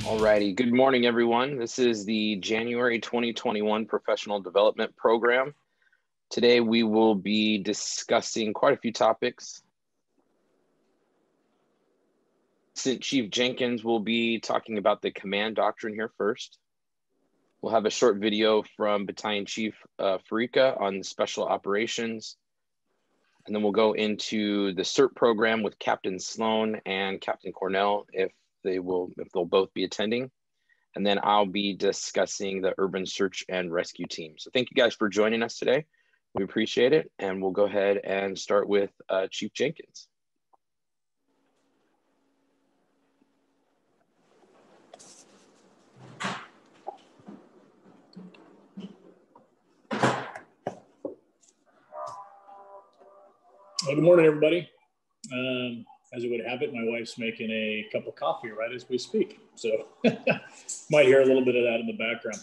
Alrighty, good morning, everyone. This is the January 2021 Professional Development Program. Today, we will be discussing quite a few topics. Assistant Chief Jenkins will be talking about the command doctrine here first. We'll have a short video from Battalion Chief Farika on special operations. And then we'll go into the CERT program with Captain Sloan and Captain Cornell if they'll both be attending. And then I'll be discussing the urban search and rescue team. So thank you guys for joining us today. We appreciate it. And we'll go ahead and start with Chief Jenkins. Well, good morning, everybody. As it would have it, my wife's making a cup of coffee right as we speak. So might hear a little bit of that in the background.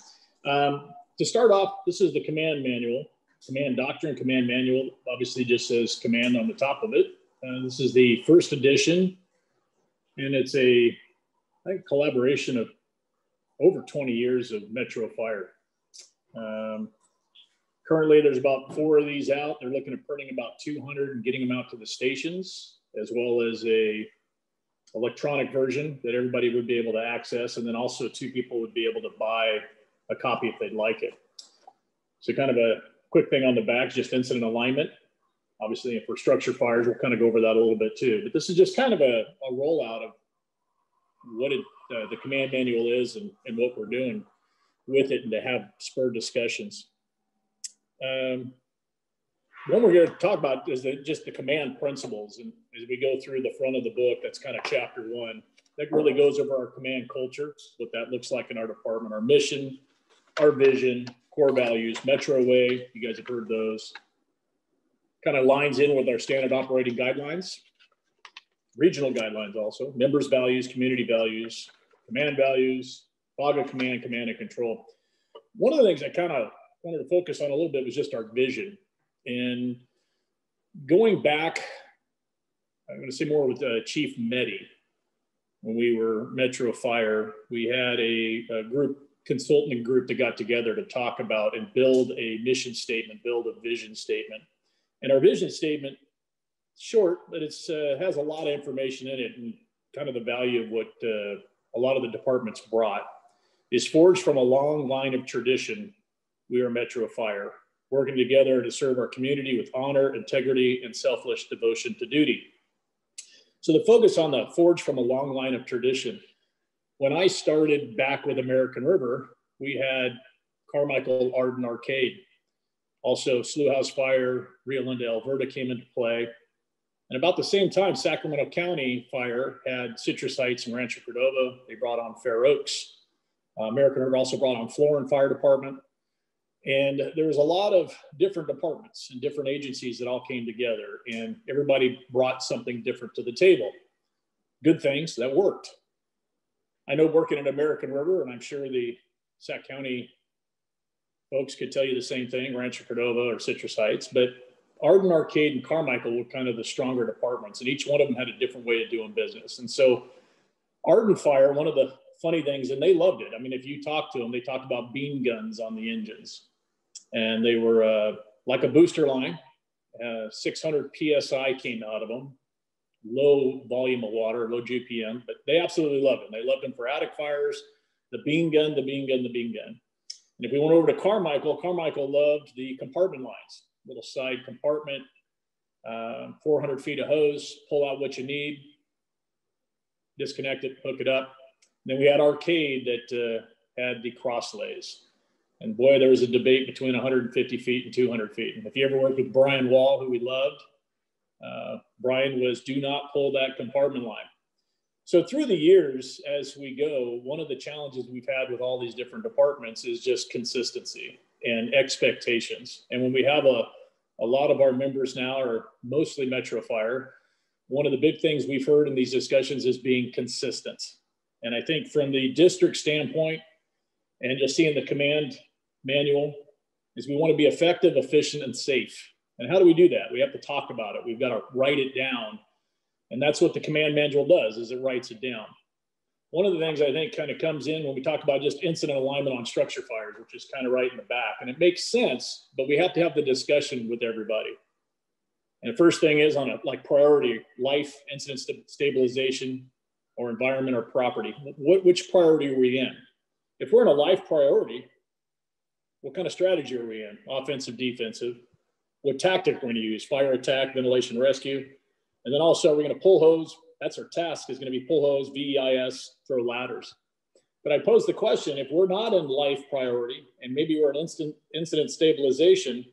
To start off, this is the command manual, command doctrine, command manual, obviously just says command on the top of it. This is the first edition, and it's I think, collaboration of over 20 years of Metro Fire. Currently, there's about 4 of these out. They're looking at printing about 200 and getting them out to the stations, as well as a electronic version that everybody would be able to access. And then also 2 people would be able to buy a copy if they'd like it. So kind of a quick thing on the back, just incident alignment. Obviously, if we're structure fires, we'll kind of go over that a little bit too. But this is just kind of a rollout of what the command manual is and what we're doing with it, and to have spur discussions. What we're going to talk about is just the command principles. And as we go through the front of the book, that's kind of chapter 1. That really goes over our command culture, what that looks like in our department, our mission, our vision, core values, Metro Way. You guys have heard those. Kind of lines in with our standard operating guidelines, regional guidelines also, members' values, community values, command values, fog of command, command and control. One of the things I kind of wanted to focus on a little bit was just our vision. And going back, I'm going to say more with Chief Meddy. When we were Metro Fire, we had a consulting group that got together to talk about and build a mission statement, build a vision statement. And our vision statement, short, but it's has a lot of information in it, and kind of the value of what a lot of the departments brought is forged from a long line of tradition. We are Metro Fire, working together to serve our community with honor, integrity, and selfless devotion to duty. So the focus on the forge from a long line of tradition. When I started back with American River, we had Carmichael Arden Arcade. Also, Slough House Fire, Rio Linda, Alberta came into play. And about the same time, Sacramento County Fire had Citrus Heights and Rancho Cordova. They brought on Fair Oaks. American River also brought on Florin Fire Department. And there was a lot of different departments and different agencies that all came together, and everybody brought something different to the table. Good things that worked. I know working at American River, and I'm sure the Sac County folks could tell you the same thing, Rancho Cordova or Citrus Heights, but Arden Arcade and Carmichael were kind of the stronger departments, and each one of them had a different way of doing business. And so Arden Fire, one of the funny things, and they loved it. I mean, if you talk to them, they talked about beam guns on the engines. And they were like a booster line. 600 PSI came out of them. Low volume of water, low GPM, but they absolutely loved them. They loved them for attic fires, the beam gun, the beam gun, the beam gun. And if we went over to Carmichael, Carmichael loved the compartment lines. Little side compartment, 400 feet of hose, pull out what you need, disconnect it, hook it up. And then we had Arcade that had the cross lays. And boy, there was a debate between 150 feet and 200 feet. And if you ever worked with Brian Wall, who we loved, Brian was, do not pull that compartment line. So through the years, as we go, one of the challenges we've had with all these different departments is just consistency and expectations. And when we have a lot of our members now are mostly Metro Fire, one of the big things we've heard in these discussions is being consistent. And I think from the district standpoint, and just seeing the command manual, is we want to be effective, efficient, and safe. And how do we do that? We have to talk about it. We've got to write it down. And that's what the command manual does, is it writes it down. one of the things I think kind of comes in when we talk about just incident alignment on structure fires, which is kind of right in the back. And it makes sense, but we have to have the discussion with everybody. And the first thing is on a like priority, life, incident stabilization, or environment or property. Which priority are we in? If we're in a life priority, what kind of strategy are we in? Offensive, defensive? What tactic we're going to use? Fire attack, ventilation, rescue. And then also, we're going to pull hose. That's our task, is going to be pull hose, VEIS, throw ladders. But I pose the question, if we're not in life priority, and maybe we're in incident stabilization,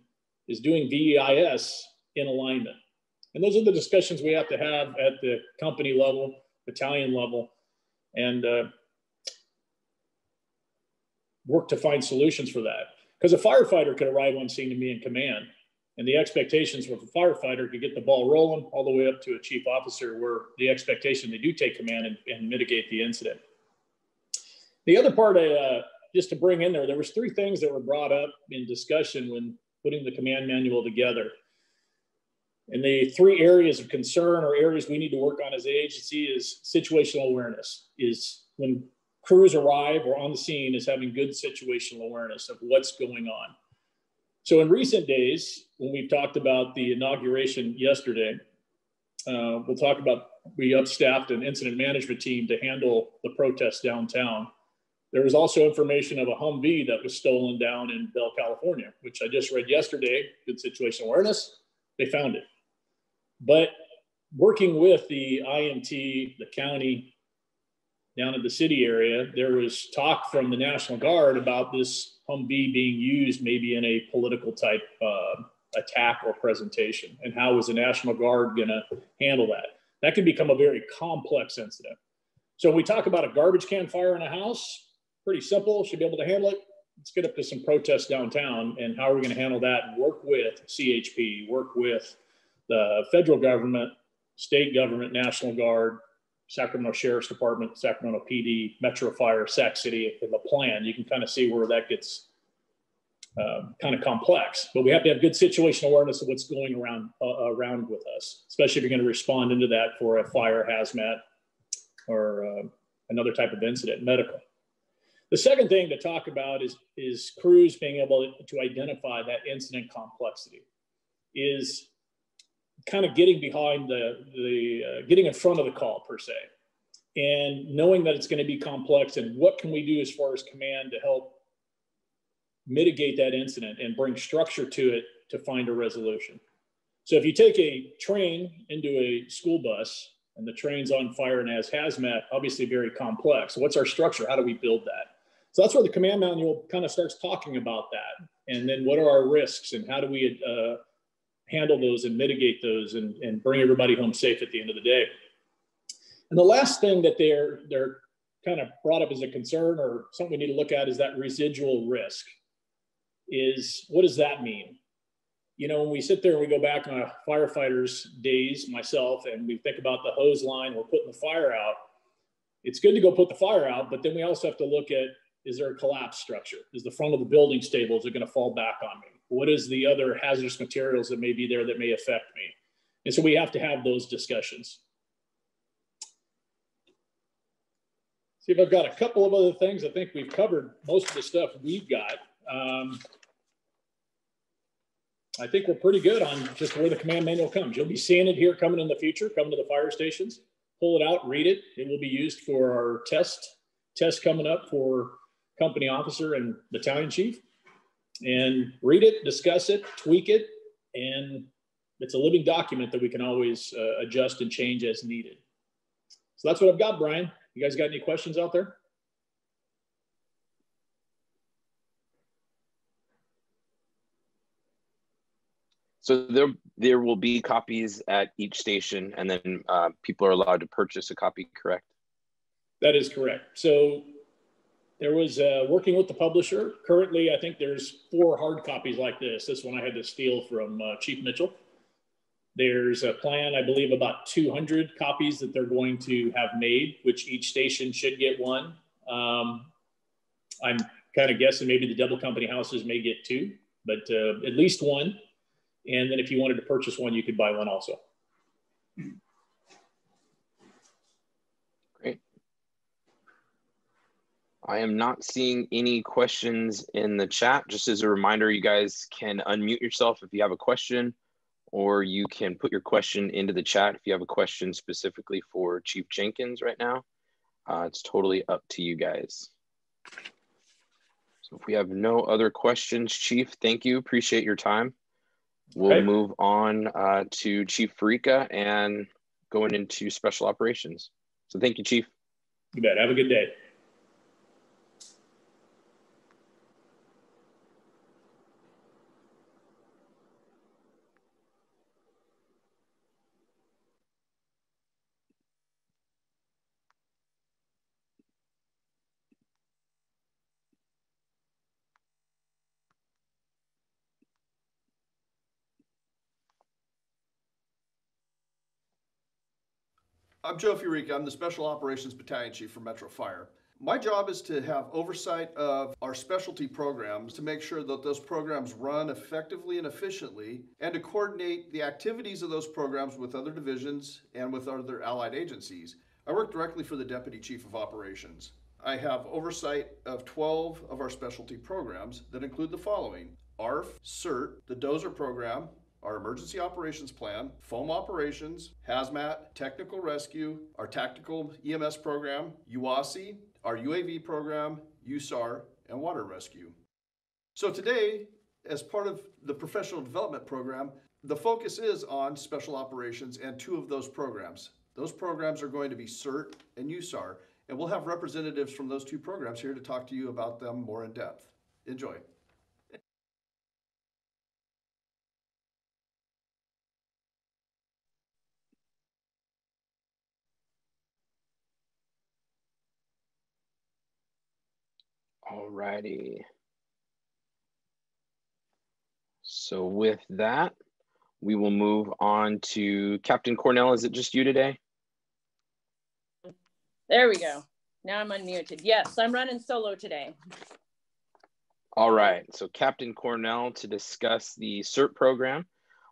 is doing VEIS in alignment? And those are the discussions we have to have at the company level, battalion level, and work to find solutions for that. Because a firefighter could arrive on scene to me in command, and the expectations for a firefighter could get the ball rolling all the way up to a chief officer, where the expectation they do take command and mitigate the incident. The other part, just to bring in there was 3 things that were brought up in discussion when putting the command manual together. And the 3 areas of concern or areas we need to work on as an agency is situational awareness, is when crews arrive or on the scene, is having good situational awareness of what's going on. So in recent days, when we've talked about the inauguration yesterday, we'll talk about, we upstaffed an incident management team to handle the protests downtown. There was also information of a Humvee that was stolen down in Bell, California, which I just read yesterday. Good situational awareness, they found it. But working with the IMT, the county, down in the city area, there was talk from the National Guard about this Humvee being used maybe in a political type attack or presentation. And how is the National Guard going to handle that? That could become a very complex incident. So when we talk about a garbage can fire in a house, pretty simple, should be able to handle it. Let's get up to some protests downtown, and how are we going to handle that and work with CHP, work with the federal government, state government, National Guard, Sacramento Sheriff's Department, Sacramento PD, Metro Fire, Sac City, in the plan. You can kind of see where that gets kind of complex, but we have to have good situational awareness of what's going around with us, especially if you're going to respond into that for a fire, hazmat, or another type of incident, medical. The second thing to talk about is crews being able to identify that incident complexity, is kind of getting behind getting in front of the call per se, and knowing that it's going to be complex, and what can we do as far as command to help mitigate that incident and bring structure to it to find a resolution. So if you take a train into a school bus and the train's on fire and has hazmat, obviously very complex. So what's our structure? How do we build that? So that's where the command manual kind of starts talking about that. And then what are our risks, and how do we handle those and mitigate those and bring everybody home safe at the end of the day. And the last thing that they're kind of brought up as a concern, or something we need to look at, is that residual risk. Is, what does that mean? You know, when we sit there and we go back on a firefighter's days, myself, and we think about the hose line, we're putting the fire out. It's good to go put the fire out, but then we also have to look at, is there a collapse structure? Is the front of the building stable? Is it going to fall back on me? What is the other hazardous materials that may be there that may affect me? And so we have to have those discussions. See if I've got a couple of other things. I think we've covered most of the stuff we've got. I think we're pretty good on just where the command manual comes. You'll be seeing it here coming in the future, coming to the fire stations. Pull it out, read it. It will be used for our test coming up for company officer and battalion chief. And read it, discuss it, tweak it, and it's a living document that we can always adjust and change as needed. So that's what I've got, Brian. You guys got any questions out there? So there will be copies at each station, and then people are allowed to purchase a copy, correct? That is correct. So there was working with the publisher. Currently, I think there's 4 hard copies like this. This one I had to steal from Chief Mitchell. There's a plan, I believe, about 200 copies that they're going to have made, which each station should get one. I'm kind of guessing maybe the double company houses may get 2, but at least 1. And then if you wanted to purchase one, you could buy one also. Great. I am not seeing any questions in the chat. Just as a reminder, you guys can unmute yourself if you have a question, or you can put your question into the chat if you have a question specifically for Chief Jenkins right now. It's totally up to you guys. So if we have no other questions, Chief, thank you. Appreciate your time. We'll move on to Chief Farica and going into special operations. So thank you, Chief. You bet. Have a good day. I'm Joe Farica. I'm the Special Operations Battalion Chief for Metro Fire. My job is to have oversight of our specialty programs to make sure that those programs run effectively and efficiently, and to coordinate the activities of those programs with other divisions and with other allied agencies. I work directly for the Deputy Chief of Operations. I have oversight of 12 of our specialty programs that include the following: ARF, CERT, the DOZER program, our Emergency Operations Plan, Foam Operations, Hazmat, Technical Rescue, our Tactical EMS program, UASI, our UAV program, USAR, and Water Rescue. So today, as part of the Professional Development Program, the focus is on Special Operations and two of those programs. Those programs are going to be CERT and USAR, and we'll have representatives from those two programs here to talk to you about them more in depth. Enjoy. All righty. So with that, we will move on to Captain Cornell. Is it just you today? There we go. Now I'm unmuted. Yes, I'm running solo today. All right. So Captain Cornell to discuss the CERT program.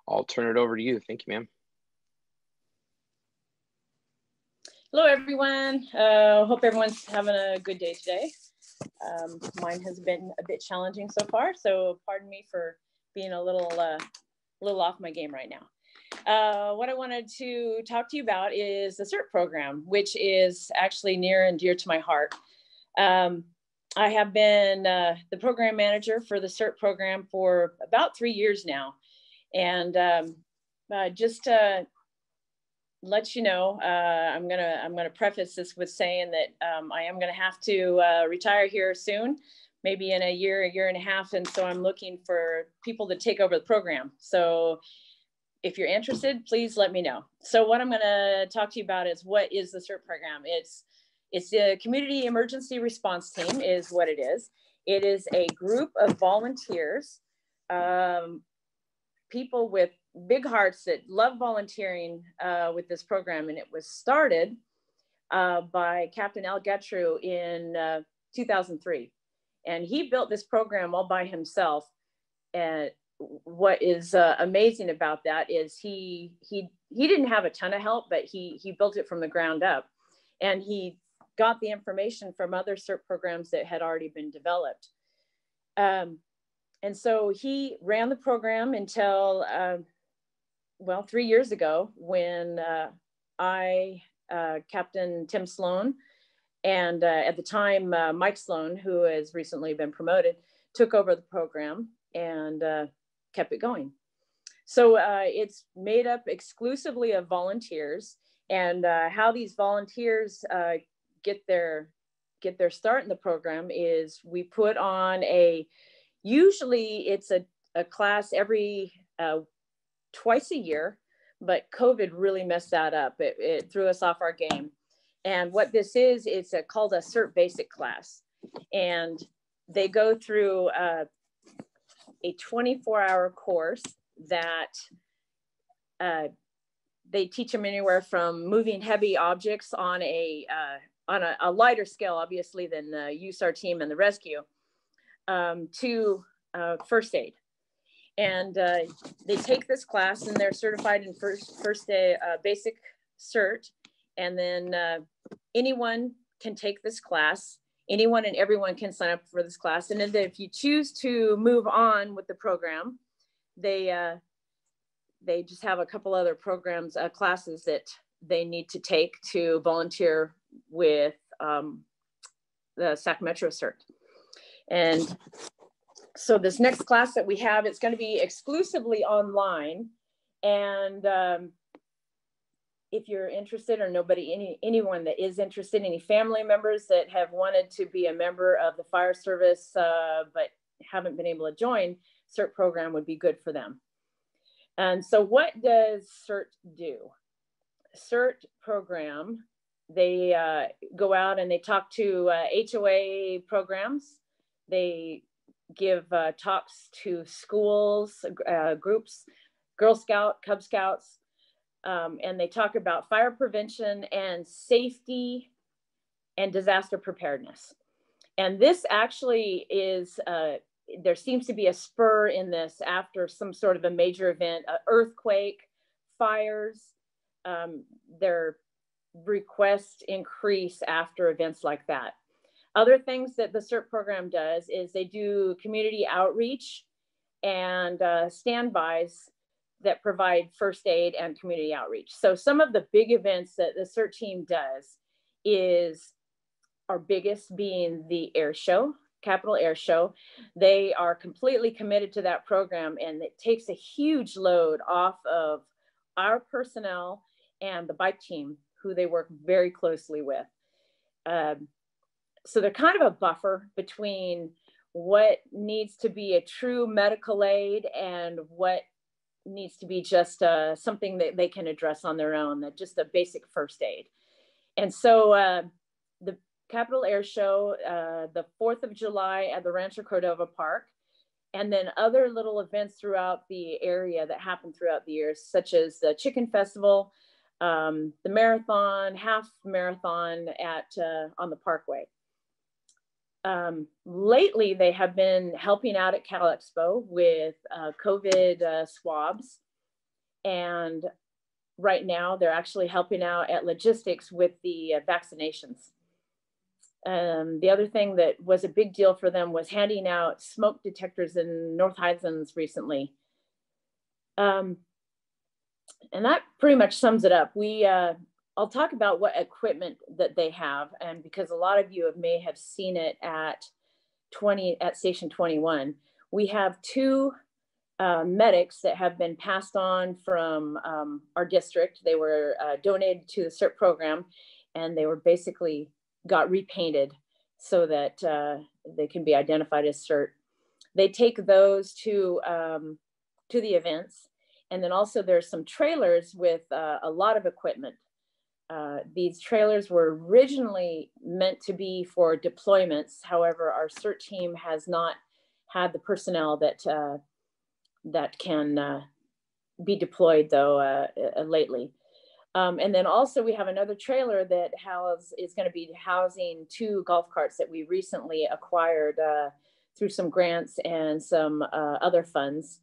I'll turn it over to you. Thank you, ma'am. Hello, everyone. Hope everyone's having a good day today. Mine has been a bit challenging so far, so pardon me for being a little off my game right now. What I wanted to talk to you about is the CERT program, which is actually near and dear to my heart. I have been the program manager for the CERT program for about 3 years now. And just to let you know, I'm gonna preface this with saying that I am gonna have to retire here soon, maybe in a year and a half. And so I'm looking for people to take over the program. So if you're interested, please let me know. So what I'm gonna talk to you about is, what is the CERT program? It's the Community Emergency Response Team is what it is. It is a group of volunteers, people with big hearts that love volunteering with this program. And it was started by Captain Al Getru in 2003. And he built this program all by himself. And what is amazing about that is he didn't have a ton of help, but he built it from the ground up. And he got the information from other CERT programs that had already been developed. And so he ran the program until, well, 3 years ago, when Captain Tim Sloan, and at the time, Mike Sloan, who has recently been promoted, took over the program and kept it going. So it's made up exclusively of volunteers, and how these volunteers get their start in the program is we put on usually it's a class every twice a year, but COVID really messed that up. It threw us off our game. And what this is, it's called a CERT basic class. And they go through a 24-hour course that they teach them anywhere from moving heavy objects on a lighter scale, obviously, than the USAR team and the rescue, to first aid. And they take this class and they're certified in first aid basic CERT. And then anyone can take this class. anyone and everyone can sign up for this class. And if you choose to move on with the program, they just have a couple other programs, classes that they need to take to volunteer with the Sac Metro CERT. And so this next class that we have, it's going to be exclusively online. And if you're interested, or anyone that is interested, any family members that have wanted to be a member of the fire service but haven't been able to join, CERT program would be good for them. And so what does CERT do? CERT program, they go out and they talk to HOA programs. They give talks to schools, groups, Girl Scout, Cub Scouts, and they talk about fire prevention and safety and disaster preparedness. And this actually is, there seems to be a spur in this after some sort of a major event, earthquake, fires, their requests increase after events like that. Other things that the CERT program does is they do community outreach and standbys that provide first aid and community outreach. So some of the big events that the CERT team does is our biggest being the air show, Capitol Air Show. They are completely committed to that program, and it takes a huge load off of our personnel and the bike team, who they work very closely with. So they're kind of a buffer between what needs to be a true medical aid and what needs to be just something that they can address on their own, that just a basic first aid. And so the Capitol Air Show, the 4th of July at the Rancho Cordova Park, and then other little events throughout the area that happen throughout the year, such as the Chicken Festival, the marathon, half marathon at on the Parkway. Lately, they have been helping out at Cal Expo with COVID swabs. And right now they're actually helping out at logistics with the vaccinations. The other thing that was a big deal for them was handing out smoke detectors in North Highlands recently. And that pretty much sums it up. I'll talk about what equipment that they have, and because a lot of you may have seen it at Station 21, we have 2 medics that have been passed on from our district. They were donated to the CERT program, and they were basically got repainted so that they can be identified as CERT. They take those to the events, and then also there's some trailers with a lot of equipment. These trailers were originally meant to be for deployments. However, our CERT team has not had the personnel that can be deployed though lately. And then also we have another trailer that is going to be housing 2 golf carts that we recently acquired through some grants and some other funds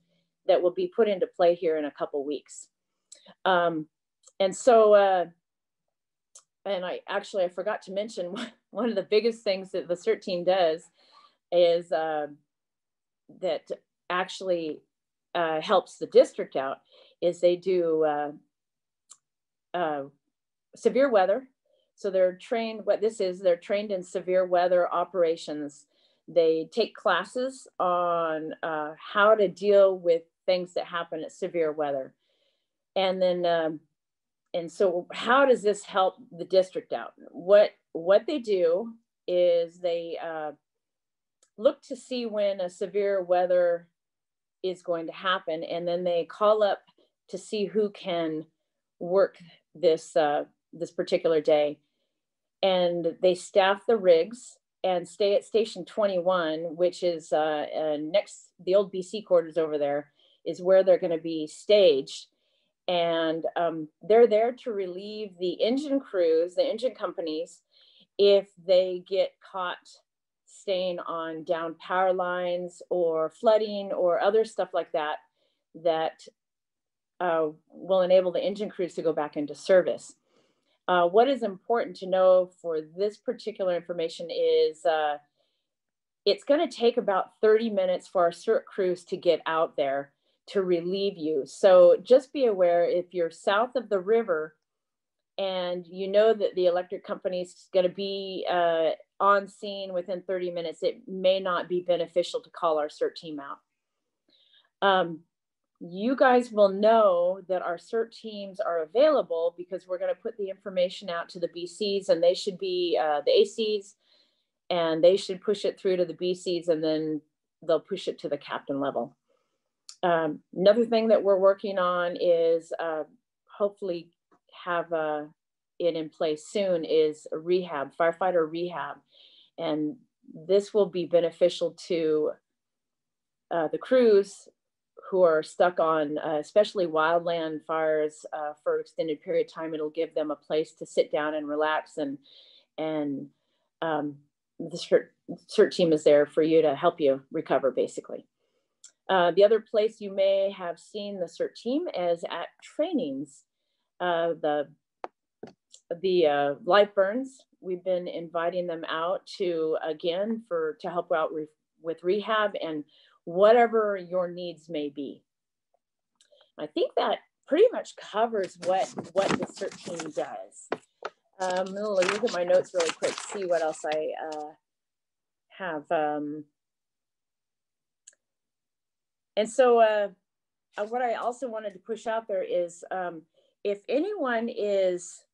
that will be put into play here in a couple weeks. And so, and I forgot to mention one of the biggest things that the CERT team does is that actually helps the district out is they do severe weather. So they're trained, they're trained in severe weather operations. They take classes on how to deal with things that happen at severe weather. And then, and so how does this help the district out? What they do is they look to see when a severe weather is going to happen, and then they call up to see who can work this this particular day. And they staff the rigs and stay at Station 21, which is next, the old BC quarters over there, is where they're going to be staged. And they're there to relieve the engine crews, the engine companies, if they get caught staying on down power lines or flooding or other stuff like that, that will enable the engine crews to go back into service. What is important to know for this particular information is it's going to take about 30 minutes for our CERT crews to get out there to relieve you. So just be aware, if you're south of the river and you know that the electric company is going to be on scene within 30 minutes, it may not be beneficial to call our CERT team out. You guys will know that our CERT teams are available because we're going to put the information out to the BCs, and they should be the ACs, and they should push it through to the BCs, and then they'll push it to the captain level. Another thing that we're working on is hopefully have it in place soon is a rehab, firefighter rehab. And this will be beneficial to the crews who are stuck on especially wildland fires for an extended period of time. It'll give them a place to sit down and relax, and the CERT team is there for you to help you recover, basically. The other place you may have seen the CERT team is at trainings. The live burns, we've been inviting them out to, again, to help out with rehab and whatever your needs may be. I think that pretty much covers what the CERT team does. I'm gonna look at my notes really quick, see what else I have. And so what I also wanted to push out there is if anyone is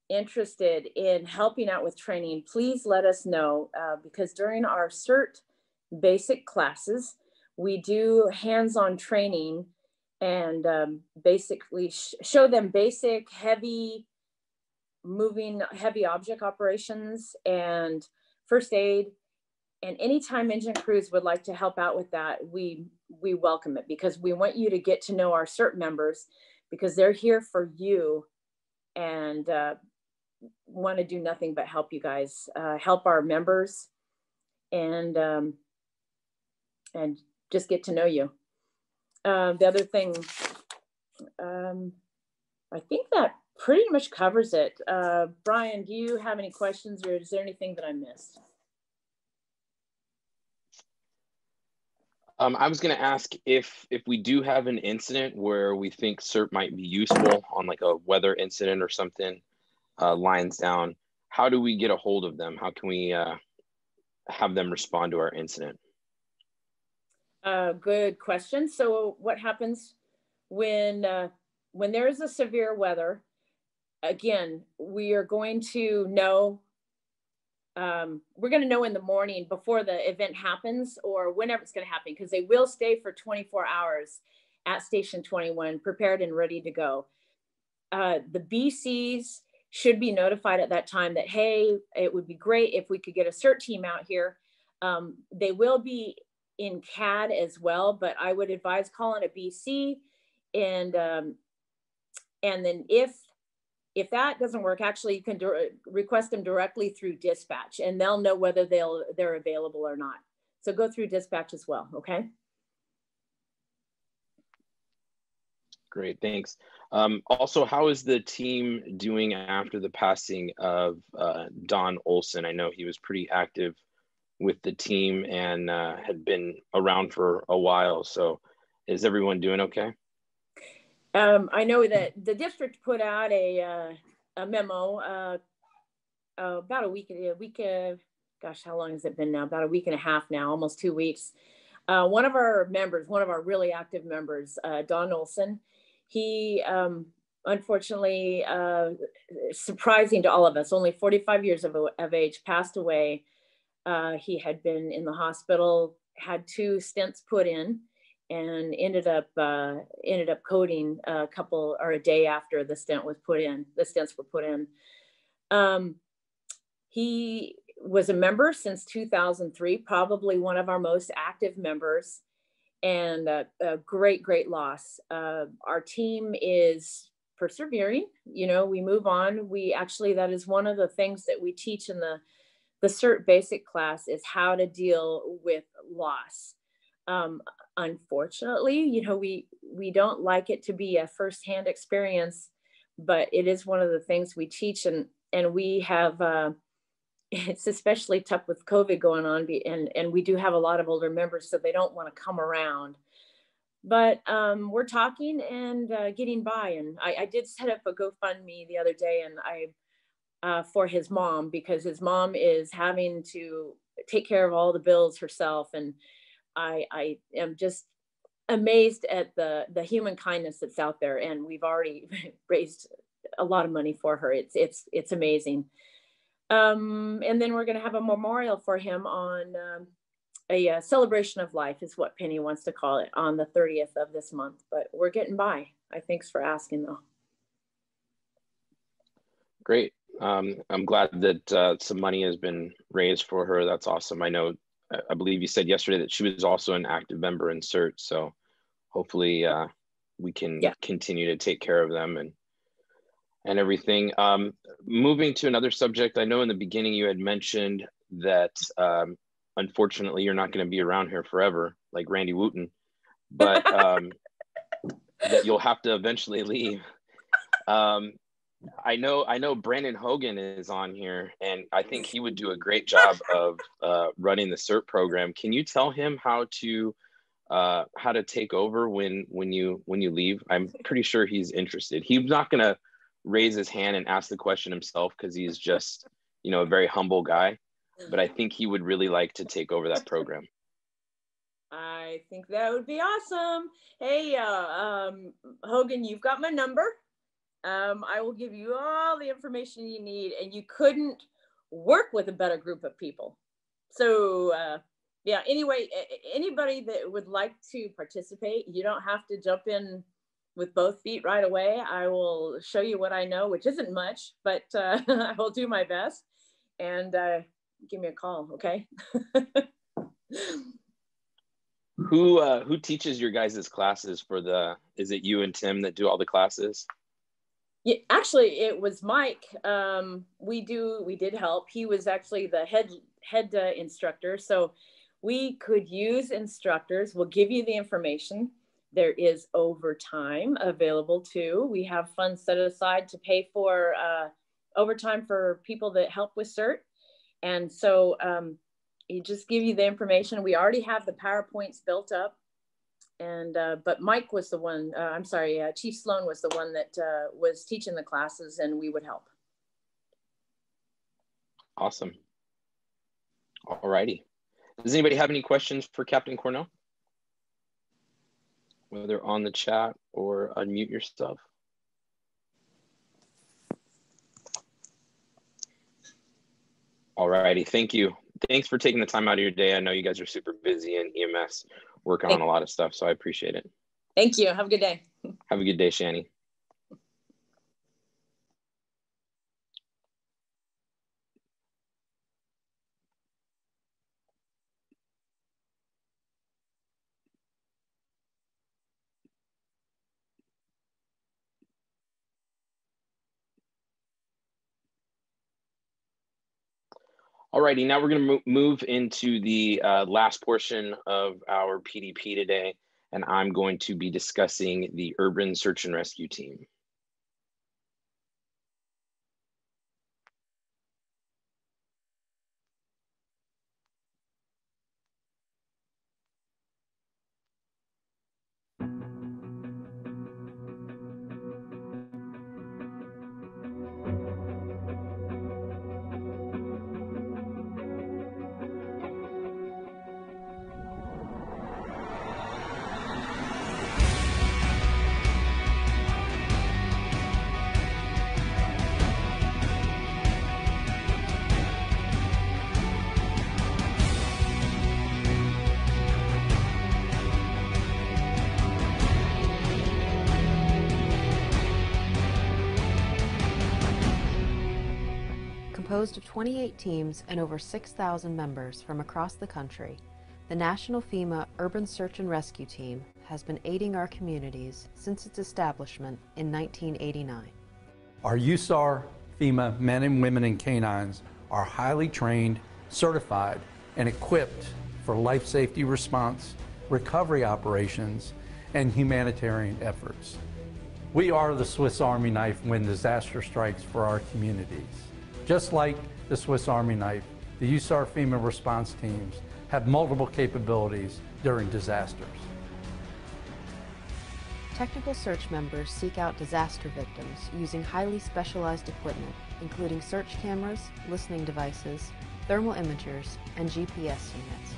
interested in helping out with training, please let us know, because during our CERT basic classes, we do hands-on training and basically show them basic heavy object operations and first aid. And anytime engine crews would like to help out with that, we welcome it, because we want you to get to know our CERT members, because they're here for you and want to do nothing but help you guys, help our members, and just get to know you. The other thing, I think that pretty much covers it. Brian, do you have any questions, or is there anything that I missed? I was going to ask if we do have an incident where we think CERT might be useful on like a weather incident or something, lines down, how do we get a hold of them? How can we have them respond to our incident? Good question. So what happens when there is a severe weather? Again, we are going to know, we're going to know in the morning before the event happens, or whenever it's going to happen, because they will stay for 24 hours at Station 21, prepared and ready to go. The BCs should be notified at that time that, hey, it would be great if we could get a CERT team out here. They will be in CAD as well, but I would advise calling a BC, and then if that doesn't work, actually you can request them directly through dispatch, and they'll know whether they're available or not. So go through dispatch as well, okay? Great, thanks. Also, how is the team doing after the passing of Don Olson? I know he was pretty active with the team and had been around for a while. So is everyone doing okay? I know that the district put out a memo about a week, gosh, how long has it been now? About a week and a half now, almost 2 weeks. One of our really active members, Don Olson, he unfortunately, surprising to all of us, only 45 years of age, passed away. He had been in the hospital, had 2 stents put in, and ended up coding a day after the stents were put in. He was a member since 2003, probably one of our most active members, and a great loss. Our team is persevering, we move on. That is one of the things that we teach in the CERT basic class, is how to deal with loss. Unfortunately, we don't like it to be a firsthand experience but it is one of the things we teach, and we have, it's especially tough with COVID going on, and we do have a lot of older members, so they don't want to come around. But we're talking and getting by. And I did set up a GoFundMe the other day, and for his mom, because his mom is having to take care of all the bills herself. And I am just amazed at the human kindness that's out there. And we've already raised a lot of money for her. It's amazing. And then we're going to have a memorial for him on a celebration of life, is what Penny wants to call it, on the 30th of this month. But we're getting by. Thanks for asking, though. Great. I'm glad that some money has been raised for her. That's awesome. I believe you said yesterday that she was also an active member in CERT. So hopefully we can continue to take care of them and everything. Moving to another subject, I know in the beginning you had mentioned that unfortunately you're not going to be around here forever, like Randy Wooten, but that you'll have to eventually leave. I know Brandon Hogan is on here, and I think he would do a great job of running the CERT program. Can you tell him how to take over when you leave? I'm pretty sure he's interested. He's not going to raise his hand and ask the question himself because he's just, a very humble guy. But I think he would really like to take over that program. I think that would be awesome. Hey, Hogan, you've got my number. I will give you all the information you need, and you couldn't work with a better group of people. So anyway, anybody that would like to participate, you don't have to jump in with both feet right away. I will show you what I know, which isn't much, but I will do my best, and give me a call, okay? Who teaches your guys' classes is it you and Tim that do all the classes? Yeah, actually, it was Mike. We did help. He was actually the head instructor. So we could use instructors. We'll give you the information. There is overtime available too. We have funds set aside to pay for overtime for people that help with CERT. And so he just give you the information. We already have the PowerPoints built up. And but Mike was the one, Chief Sloan was the one that was teaching the classes, and we would help. Awesome. All righty. Does anybody have any questions for Captain Cornell? Whether on the chat or unmute yourself. All righty, thank you. Thanks for taking the time out of your day. I know you guys are super busy in EMS, working on a lot of stuff, so I appreciate it. Thank you. Have a good day. Have a good day, Shani. Alrighty, now we're going to move into the last portion of our PDP today, and I'm going to be discussing the Urban Search and Rescue Team. Composed of 28 teams and over 6,000 members from across the country, the National FEMA Urban Search and Rescue Team has been aiding our communities since its establishment in 1989. Our USAR FEMA men and women and canines are highly trained, certified, and equipped for life safety response, recovery operations, and humanitarian efforts. We are the Swiss Army knife when disaster strikes for our communities. Just like the Swiss Army knife, the USAR FEMA response teams have multiple capabilities during disasters. Technical search members seek out disaster victims using highly specialized equipment, including search cameras, listening devices, thermal imagers, and GPS units.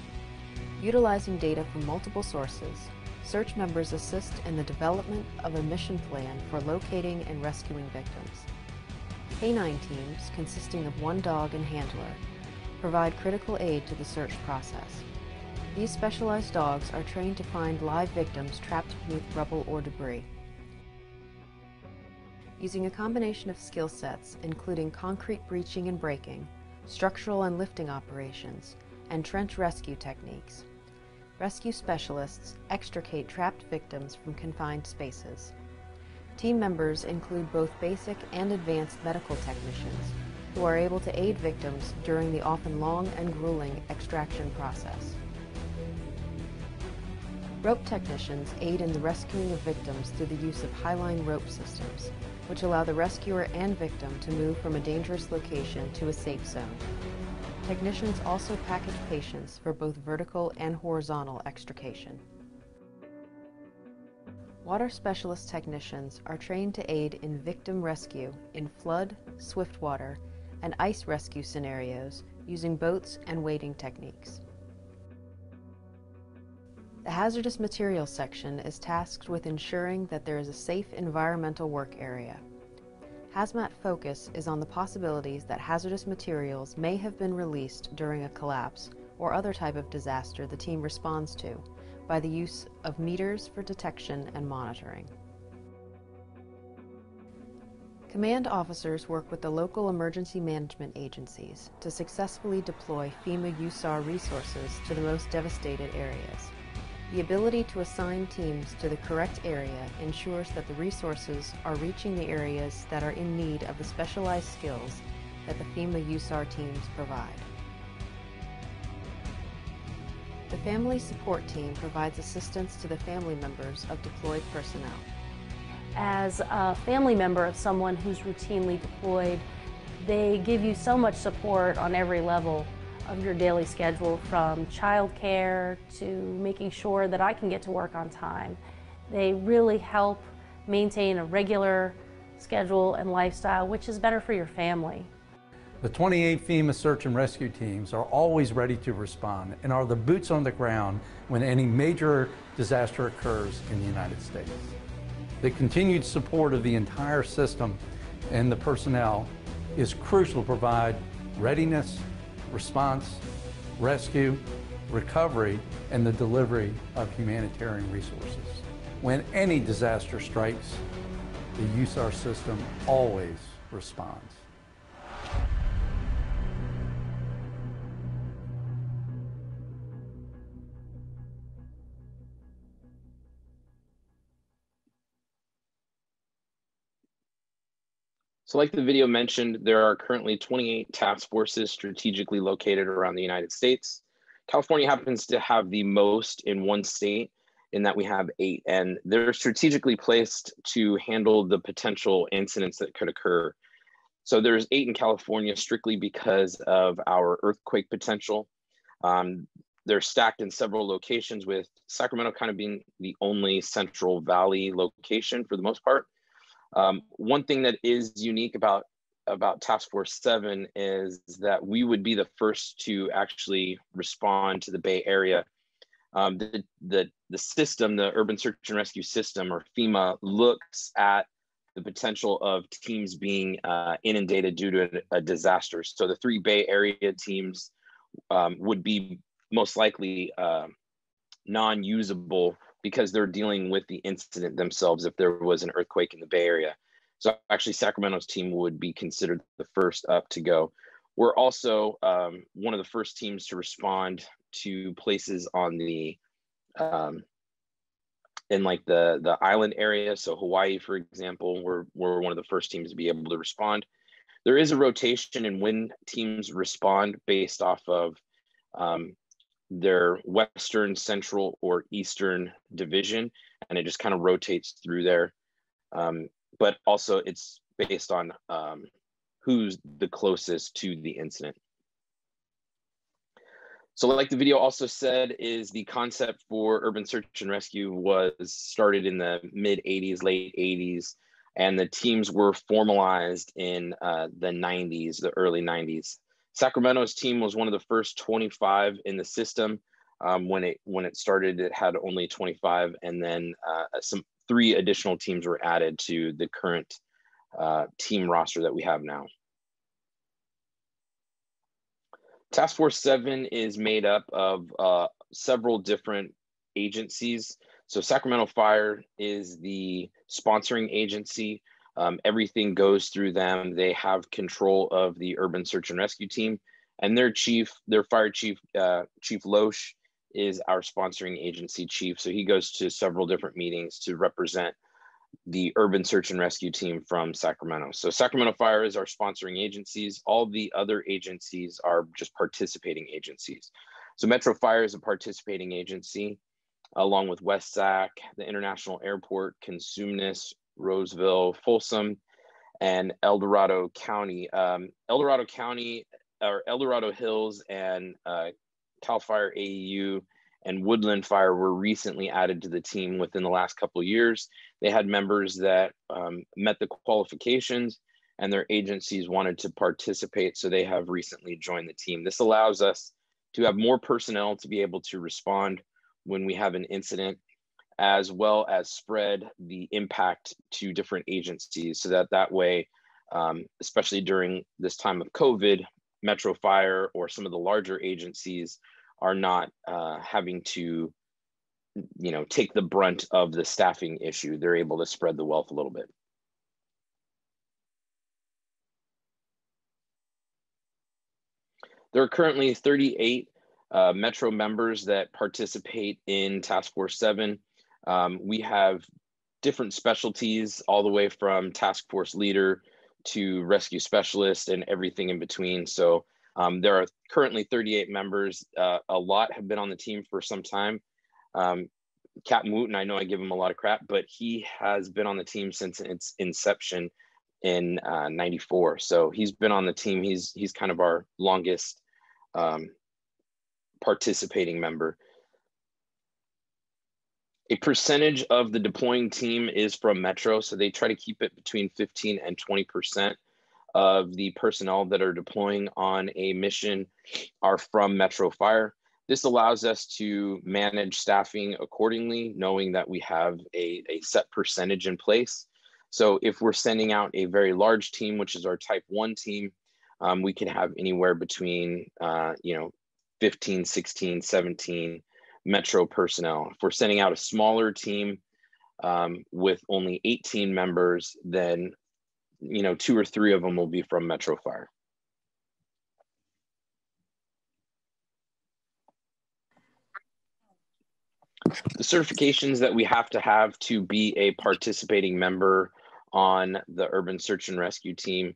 Utilizing data from multiple sources, search members assist in the development of a mission plan for locating and rescuing victims. Canine teams, consisting of one dog and handler, provide critical aid to the search process. These specialized dogs are trained to find live victims trapped beneath rubble or debris. Using a combination of skill sets, including concrete breaching and breaking, structural and lifting operations, and trench rescue techniques, rescue specialists extricate trapped victims from confined spaces. Team members include both basic and advanced medical technicians who are able to aid victims during the often long and grueling extraction process. Rope technicians aid in the rescuing of victims through the use of highline rope systems, which allow the rescuer and victim to move from a dangerous location to a safe zone. Technicians also package patients for both vertical and horizontal extrication. Water specialist technicians are trained to aid in victim rescue in flood, swift water, and ice rescue scenarios using boats and wading techniques. The hazardous materials section is tasked with ensuring that there is a safe environmental work area. Hazmat focus is on the possibilities that hazardous materials may have been released during a collapse or other type of disaster the team responds to by the use of meters for detection and monitoring. Command officers work with the local emergency management agencies to successfully deploy FEMA USAR resources to the most devastated areas. The ability to assign teams to the correct area ensures that the resources are reaching the areas that are in need of the specialized skills that the FEMA USAR teams provide. The Family Support Team provides assistance to the family members of deployed personnel. As a family member of someone who's routinely deployed, they give you so much support on every level of your daily schedule, from childcare to making sure that I can get to work on time. They really help maintain a regular schedule and lifestyle, which is better for your family. The 28 FEMA search and rescue teams are always ready to respond and are the boots on the ground when any major disaster occurs in the United States. The continued support of the entire system and the personnel is crucial to provide readiness, response, rescue, recovery, and the delivery of humanitarian resources. When any disaster strikes, the USAR system always responds. So like the video mentioned, there are currently 28 task forces strategically located around the United States. California happens to have the most in one state, in that we have 8, and they're strategically placed to handle the potential incidents that could occur. So there's 8 in California strictly because of our earthquake potential. They're stacked in several locations, with Sacramento kind of being the only Central Valley location for the most part. One thing that is unique about Task Force 7 is that we would be the first to actually respond to the Bay Area. The system, the Urban Search and Rescue System, or FEMA, looks at the potential of teams being inundated due to a disaster. So the 3 Bay Area teams would be most likely non-usable because they're dealing with the incident themselves if there was an earthquake in the Bay Area. So actually Sacramento's team would be considered the first up to go. We're also one of the first teams to respond to places on the in like the island area. So Hawaii, for example, we're one of the first teams to be able to respond. There is a rotation in when teams respond based off of their Western, Central, or Eastern division, and it just kind of rotates through there. but also it's based on who's the closest to the incident. So like the video also said, is the concept for urban search and rescue was started in the mid 80s, late 80s, and the teams were formalized in the 90s, the early 90s. Sacramento's team was one of the first 25 in the system. When it started, it had only 25, and then 3 additional teams were added to the current team roster that we have now. Task Force 7 is made up of several different agencies. So Sacramento Fire is the sponsoring agency. Everything goes through them. They have control of the urban search and rescue team, and their fire chief, Chief Loesch, is our sponsoring agency chief. So he goes to several different meetings to represent the urban search and rescue team from Sacramento. So Sacramento Fire is our sponsoring agencies. All the other agencies are just participating agencies. So Metro Fire is a participating agency, along with West Sac, the International Airport, Consumnes, Roseville, Folsom, and El Dorado County. El Dorado County, or El Dorado Hills, and Cal Fire AEU and Woodland Fire were recently added to the team within the last couple of years. They had members that met the qualifications, and their agencies wanted to participate, so they have recently joined the team. This allows us to have more personnel to be able to respond when we have an incident, as well as spread the impact to different agencies, so that way, especially during this time of COVID, Metro Fire or some of the larger agencies are not having to, take the brunt of the staffing issue. They're able to spread the wealth a little bit. There are currently 38 Metro members that participate in Task Force 7. We have different specialties, all the way from task force leader to rescue specialist and everything in between. So there are currently 38 members. A lot have been on the team for some time. Captain Wooten, I know I give him a lot of crap, but he has been on the team since its inception in '94. So he's been on the team. He's kind of our longest participating member. A percentage of the deploying team is from Metro, so they try to keep it between 15 and 20% of the personnel that are deploying on a mission are from Metro Fire. This allows us to manage staffing accordingly, knowing that we have a set percentage in place. So if we're sending out a very large team, which is our Type 1 team, we can have anywhere between 15, 16, 17 Metro personnel. If we're sending out a smaller team with only 18 members, then 2 or 3 of them will be from Metro Fire. The certifications that we have to be a participating member on the urban search and rescue team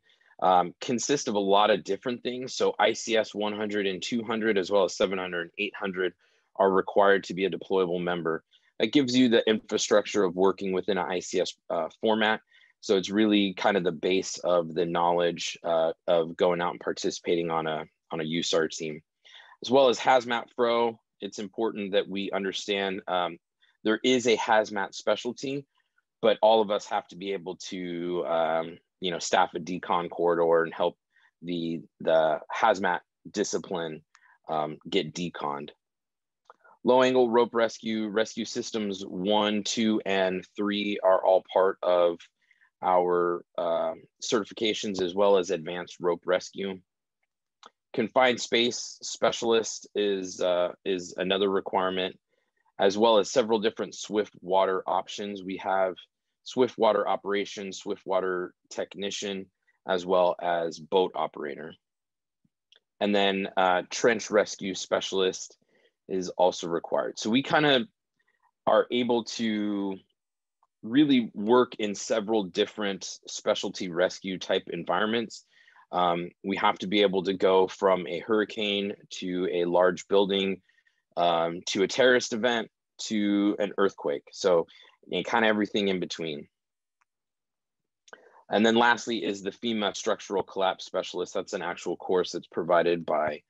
consist of a lot of different things. So ICS 100 and 200, as well as 700 and 800, are required to be a deployable member. That gives you the infrastructure of working within an ICS format. So it's really kind of the base of the knowledge of going out and participating on a USAR team. As well as Hazmat Pro, it's important that we understand there is a hazmat specialty, but all of us have to be able to staff a decon corridor and help the hazmat discipline get deconned. Low angle rope rescue systems 1, 2, and 3 are all part of our certifications, as well as advanced rope rescue. Confined space specialist is another requirement, as well as several different swift water options. We have swift water operation, swift water technician, as well as boat operator. And then trench rescue specialist is also required. So we kind of are able to really work in several different specialty rescue type environments. We have to be able to go from a hurricane to a large building, to a terrorist event, to an earthquake. So kind of everything in between. And then lastly is the FEMA Structural Collapse Specialist. That's an actual course that's provided by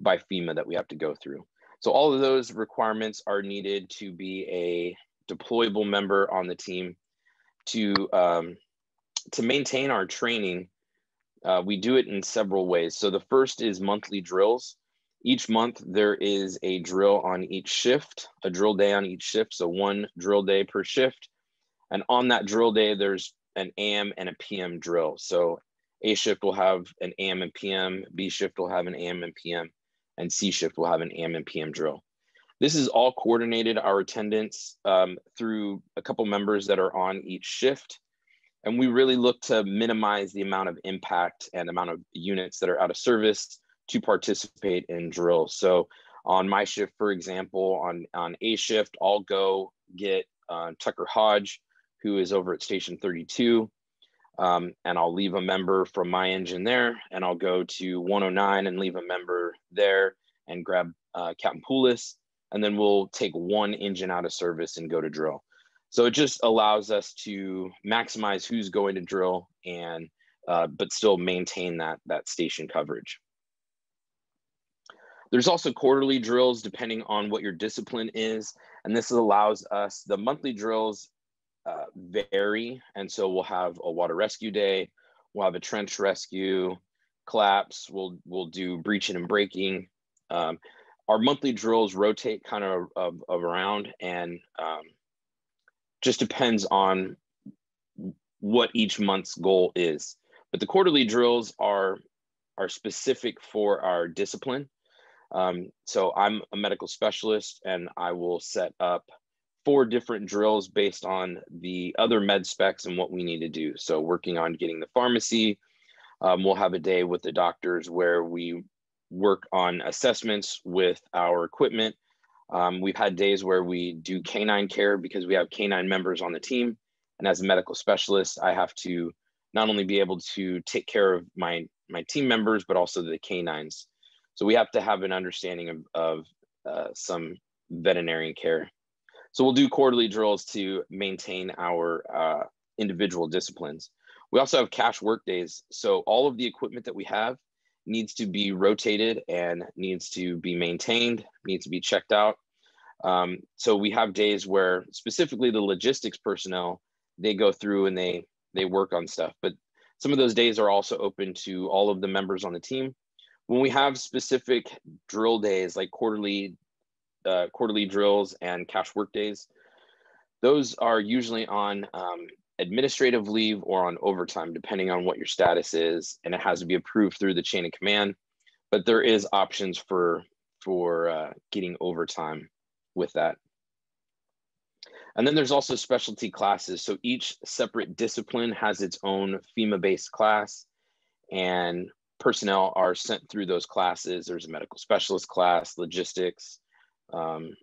FEMA that we have to go through. So all of those requirements are needed to be a deployable member on the team. To maintain our training, we do it in several ways. So the first is monthly drills. Each month there is a drill on each shift, a drill day on each shift. So one drill day per shift. And on that drill day, there's an AM and a PM drill. So A shift will have an AM and PM, B shift will have an AM and PM, and C shift will have an AM and PM drill. This is all coordinated, our attendance, through a couple members that are on each shift. And we really look to minimize the amount of impact and amount of units that are out of service to participate in drills. So on my shift, for example, on A shift, I'll go get Tucker Hodge, who is over at Station 32. And I'll leave a member from my engine there, and I'll go to 109 and leave a member there and grab Captain Poulis, and then we'll take one engine out of service and go to drill. So it just allows us to maximize who's going to drill and but still maintain that station coverage. There's also quarterly drills depending on what your discipline is, and this allows us, the monthly drills vary, and so we'll have a water rescue day, we'll have a trench rescue, collapse, we'll do breaching and breaking. Our monthly drills rotate kind of around, and just depends on what each month's goal is. But the quarterly drills are specific for our discipline. So I'm a medical specialist, and I will set up 4 different drills based on the other med specs and what we need to do. So working on getting the pharmacy, we'll have a day with the doctors where we work on assessments with our equipment. We've had days where we do canine care because we have canine members on the team. And as a medical specialist, I have to not only be able to take care of my team members, but also the canines. So we have to have an understanding of some veterinarian care. So we'll do quarterly drills to maintain our individual disciplines. We also have cash work days. So all of the equipment that we have needs to be rotated and needs to be maintained, needs to be checked out. So we have days where specifically the logistics personnel, they go through and they work on stuff. But some of those days are also open to all of the members on the team. When we have specific drill days like quarterly drills and cash work days, those are usually on administrative leave or on overtime, depending on what your status is, and it has to be approved through the chain of command. But there is options for getting overtime with that. And then there's also specialty classes. So each separate discipline has its own FEMA-based class, and personnel are sent through those classes. There's a medical specialist class, logistics,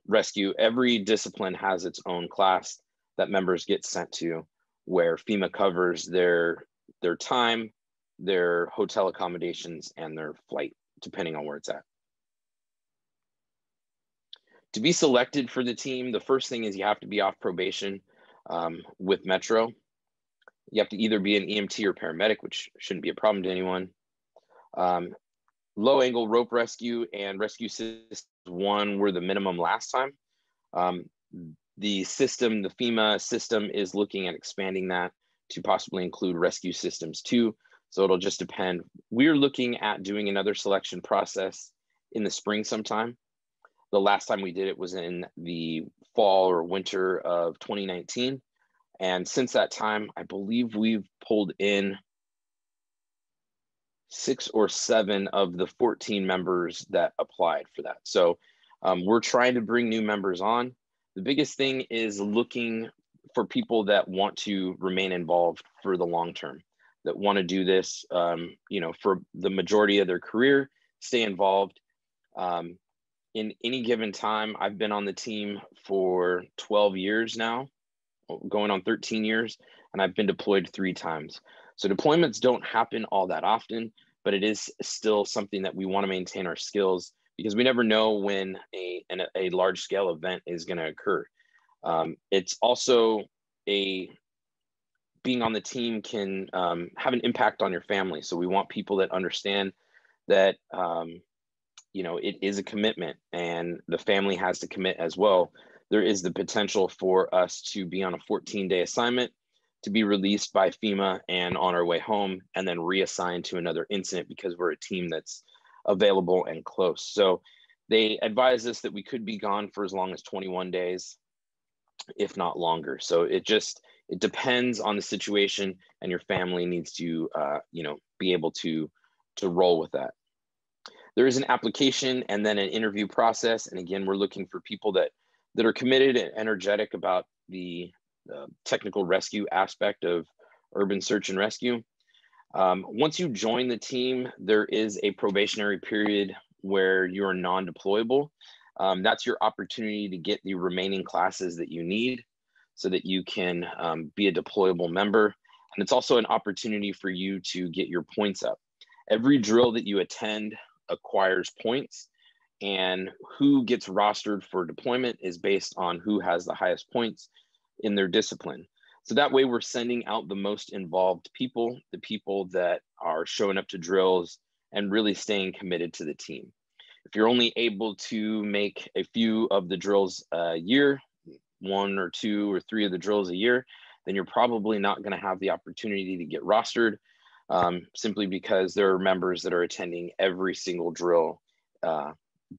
rescue. Every discipline has its own class that members get sent to, where FEMA covers their time, their hotel accommodations, and their flight, depending on where it's at. To be selected for the team, the first thing is you have to be off probation with Metro. You have to either be an EMT or paramedic, which shouldn't be a problem to anyone. Low angle rope rescue and rescue systems 1 were the minimum last time. The FEMA system is looking at expanding that to possibly include rescue systems 2. So it'll just depend. We're looking at doing another selection process in the spring sometime. The last time we did it was in the fall or winter of 2019. And since that time, I believe we've pulled in 6 or 7 of the 14 members that applied for that. So we're trying to bring new members on. The biggest thing is looking for people that want to remain involved for the long term, that want to do this, for the majority of their career, stay involved. In any given time, I've been on the team for 12 years now, going on 13 years, and I've been deployed 3 times. So deployments don't happen all that often, but it is still something that we want to maintain our skills, because we never know when a large scale event is going to occur. It's also a being on the team can have an impact on your family. So we want people that understand that, you know, it is a commitment and the family has to commit as well. There is the potential for us to be on a 14-day assignment, to be released by FEMA and on our way home, and then reassigned to another incident because we're a team that's available and close. So they advise us that we could be gone for as long as 21 days, if not longer. So it depends on the situation, and your family needs to, you know, be able to roll with that. There is an application and then an interview process. And again, we're looking for people that are committed and energetic about the technical rescue aspect of urban search and rescue. Once you join the team, there is a probationary period where you're non-deployable. That's your opportunity to get the remaining classes that you need so that you can be a deployable member. And it's also an opportunity for you to get your points up. Every drill that you attend acquires points, and who gets rostered for deployment is based on who has the highest points in their discipline. So that way we're sending out the most involved people, the people that are showing up to drills and really staying committed to the team. If you're only able to make a few of the drills a year, 1 or 2 or 3 of the drills a year, then you're probably not going to have the opportunity to get rostered, simply because there are members that are attending every single drill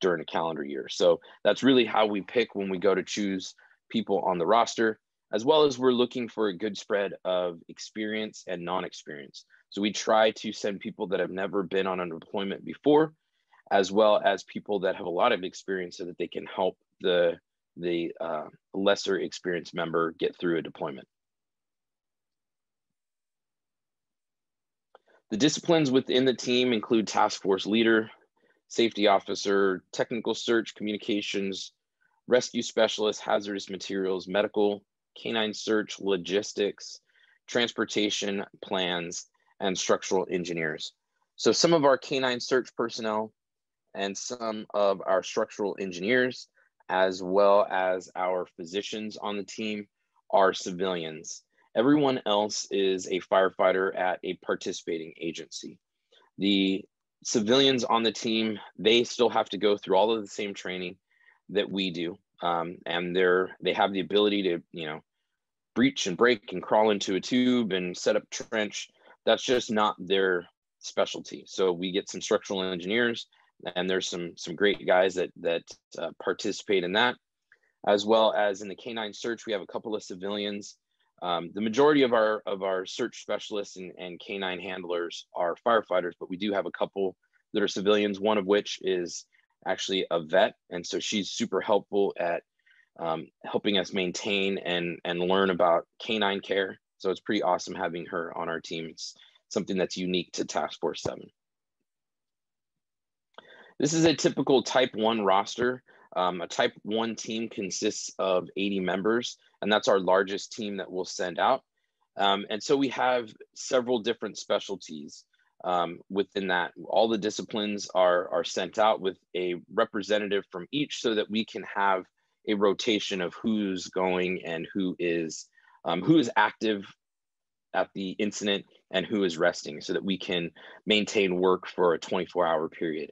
during a calendar year. So that's really how we pick when we go to choose people on the roster, as well as we're looking for a good spread of experience and non-experience. So we try to send people that have never been on a deployment before, as well as people that have a lot of experience so that they can help the lesser experienced member get through a deployment. The disciplines within the team include task force leader, safety officer, technical search, communications, rescue specialist, hazardous materials, medical, canine search, logistics, transportation plans, and structural engineers. So some of our canine search personnel and some of our structural engineers, as well as our physicians on the team, are civilians. Everyone else is a firefighter at a participating agency. The civilians on the team, they still have to go through all of the same training that we do. And they have the ability to, you know, breach and break and crawl into a tube and set up trench. That's just not their specialty. So we get some structural engineers, and there's some great guys that participate in that, as well as in the canine search. We have a couple of civilians. The majority of our search specialists and canine handlers are firefighters, but we do have a couple that are civilians, one of which is actually a vet. And so she's super helpful at helping us maintain and learn about canine care. So it's pretty awesome having her on our team. It's something that's unique to Task Force 7. This is a typical Type 1 roster. A Type 1 team consists of 80 members, and that's our largest team that we'll send out. And so we have several different specialties within that. All the disciplines are sent out with a representative from each so that we can have a rotation of who's going and who is active at the incident and who is resting, so that we can maintain work for a 24-hour period.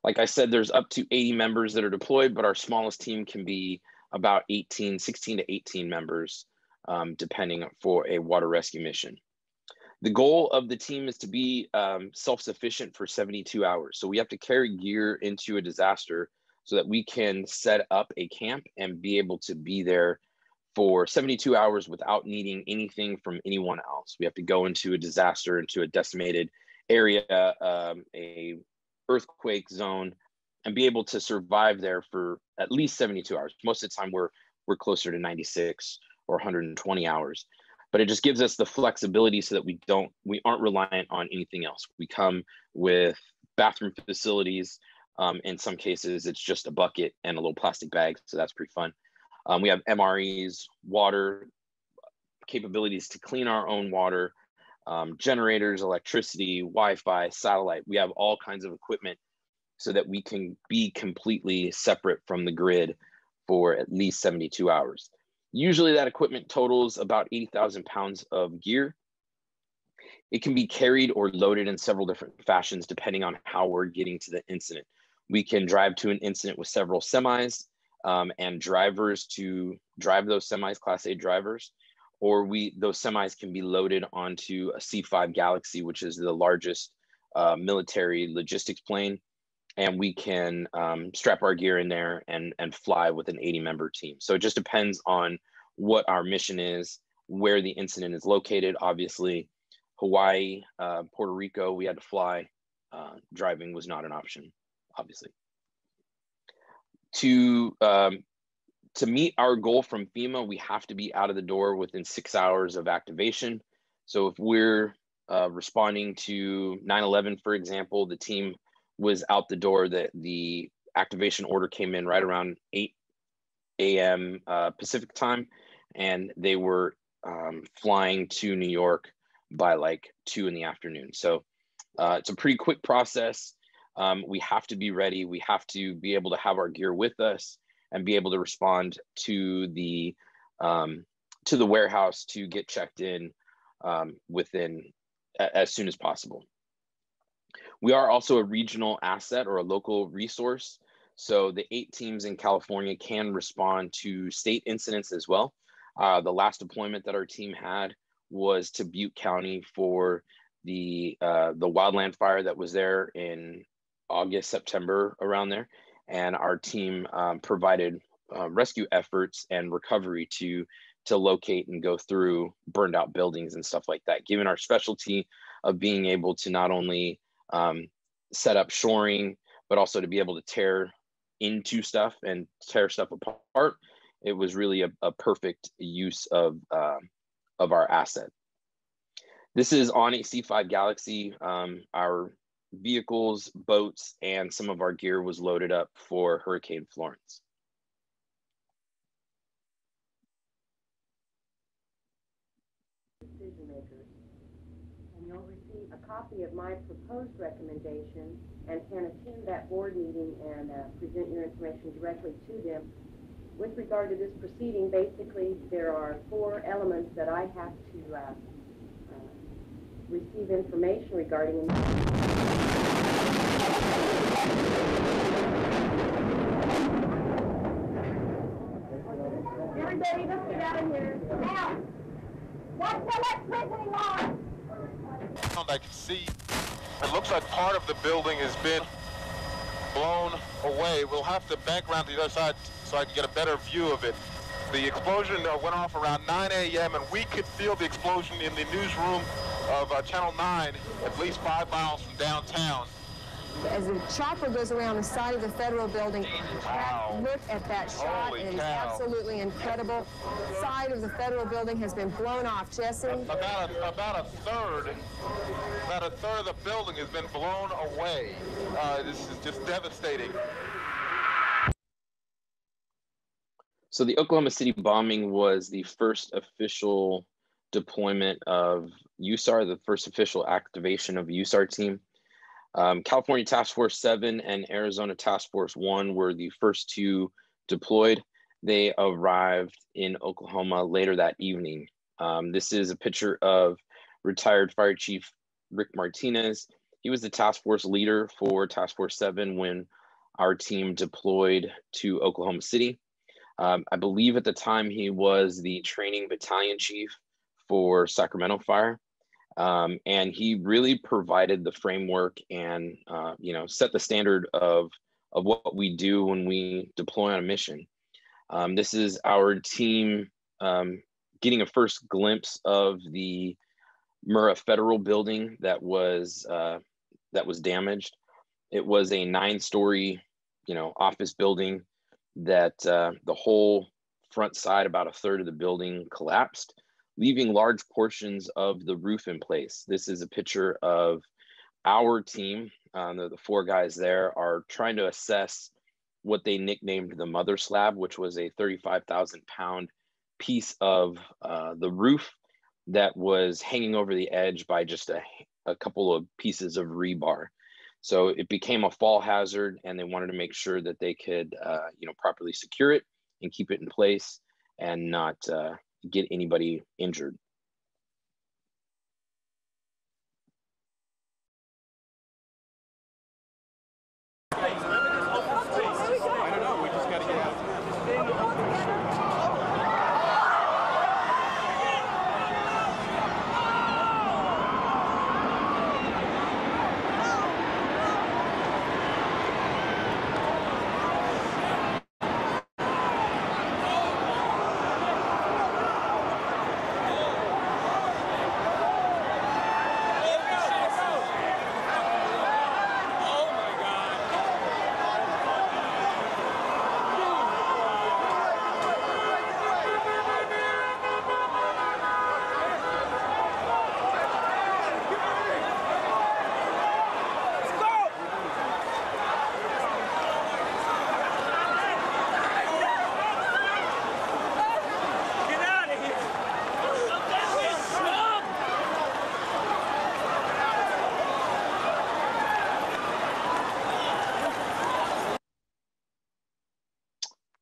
Like I said, there's up to 80 members that are deployed, but our smallest team can be about 16 to 18 members, depending for a water rescue mission. The goal of the team is to be self-sufficient for 72 hours. So we have to carry gear into a disaster so that we can set up a camp and be able to be there for 72 hours without needing anything from anyone else. We have to go into a disaster, into a decimated area, a earthquake zone, and be able to survive there for at least 72 hours. Most of the time we're closer to 96 or 120 hours, but it just gives us the flexibility so that we aren't reliant on anything else. We come with bathroom facilities. In some cases, it's just a bucket and a little plastic bag. So that's pretty fun. We have MREs, water capabilities to clean our own water, generators, electricity, Wi-Fi, satellite. We have all kinds of equipment so that we can be completely separate from the grid for at least 72 hours. Usually that equipment totals about 80,000 pounds of gear. It can be carried or loaded in several different fashions depending on how we're getting to the incident. We can drive to an incident with several semis and drivers to drive those semis, Class A drivers, or those semis can be loaded onto a C-5 Galaxy, which is the largest military logistics plane, and we can strap our gear in there and fly with an 80-member team. So it just depends on what our mission is, where the incident is located. Obviously, Hawaii, Puerto Rico, we had to fly. Driving was not an option, obviously. To meet our goal from FEMA, we have to be out of the door within 6 hours of activation. So if we're responding to 9/11, for example, the team was out the door, the activation order came in right around 8 a.m. Pacific time, and they were flying to New York by like 2 in the afternoon. So it's a pretty quick process. We have to be ready. We have to be able to have our gear with us and be able to respond to the warehouse to get checked in as soon as possible. We are also a regional asset or a local resource. So the 8 teams in California can respond to state incidents as well. The last deployment that our team had was to Butte County for the wildland fire that was there in August, September, around there. And our team provided rescue efforts and recovery to locate and go through burned out buildings and stuff like that, given our specialty of being able to not only set up shoring, but also to be able to tear into stuff and tear stuff apart. It was really a perfect use of our asset. This is on a C-5 Galaxy. Our vehicles, boats, and some of our gear was loaded up for Hurricane Florence. Decision makers, and you'll receive a copy of my proposed recommendation and can attend that board meeting and present your information directly to them. With regard to this proceeding, basically there are 4 elements that I have to receive information regarding. Everybody, let's get out of here. Now, what's the electricity on? I can see it looks like part of the building has been blown away. We'll have to back around to the other side so I can get a better view of it. The explosion went off around 9 a.m. and we could feel the explosion in the newsroom of Channel 9, at least 5 miles from downtown. As the chopper goes around the side of the federal building, wow. Look at that shot. Holy it is cow. Absolutely incredible. The side of the federal building has been blown off. Jesse? About a third of the building has been blown away. This is just devastating. So the Oklahoma City bombing was the first official deployment of USAR, the first official activation of the USAR team. California Task Force 7 and Arizona Task Force 1 were the first 2 deployed. They arrived in Oklahoma later that evening. This is a picture of retired Fire Chief Rick Martinez. He was the task force leader for Task Force 7 when our team deployed to Oklahoma City. I believe at the time he was the training battalion chief for Sacramento Fire. And he really provided the framework and set the standard of what we do when we deploy on a mission. This is our team getting a first glimpse of the Murrah Federal building that was damaged. It was a 9-story, office building that the whole front side, about a third of the building, collapsed, leaving large portions of the roof in place. This is a picture of our team. The 4 guys there are trying to assess what they nicknamed the mother slab, which was a 35,000-pound piece of the roof that was hanging over the edge by just a couple of pieces of rebar. So it became a fall hazard, and they wanted to make sure that they could properly secure it and keep it in place and not get anybody injured.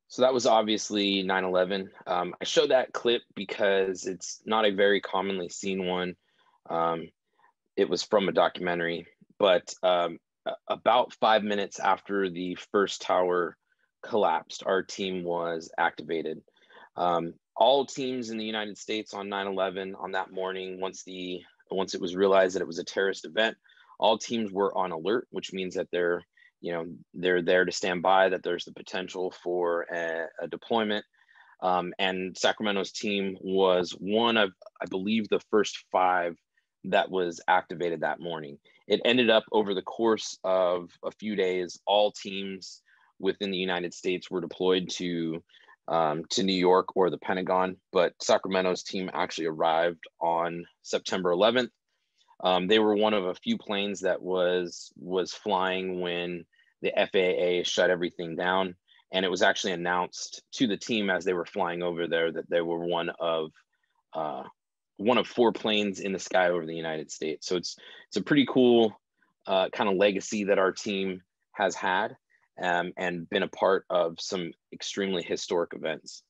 So that was obviously 9/11. I show that clip because it's not a very commonly seen one. It was from a documentary, but about 5 minutes after the first tower collapsed, our team was activated. All teams in the United States on 9/11 on that morning, once it was realized that it was a terrorist event, all teams were on alert, which means that they're there to stand by, that there's the potential for a deployment. And Sacramento's team was one of, I believe, the first 5 that was activated that morning. It ended up over the course of a few days, all teams within the United States were deployed to New York or the Pentagon, but Sacramento's team actually arrived on September 11th. They were one of a few planes that was flying when the FAA shut everything down, and it was actually announced to the team as they were flying over there that they were one of 4 planes in the sky over the United States. So it's a pretty cool kind of legacy that our team has had and been a part of some extremely historic events.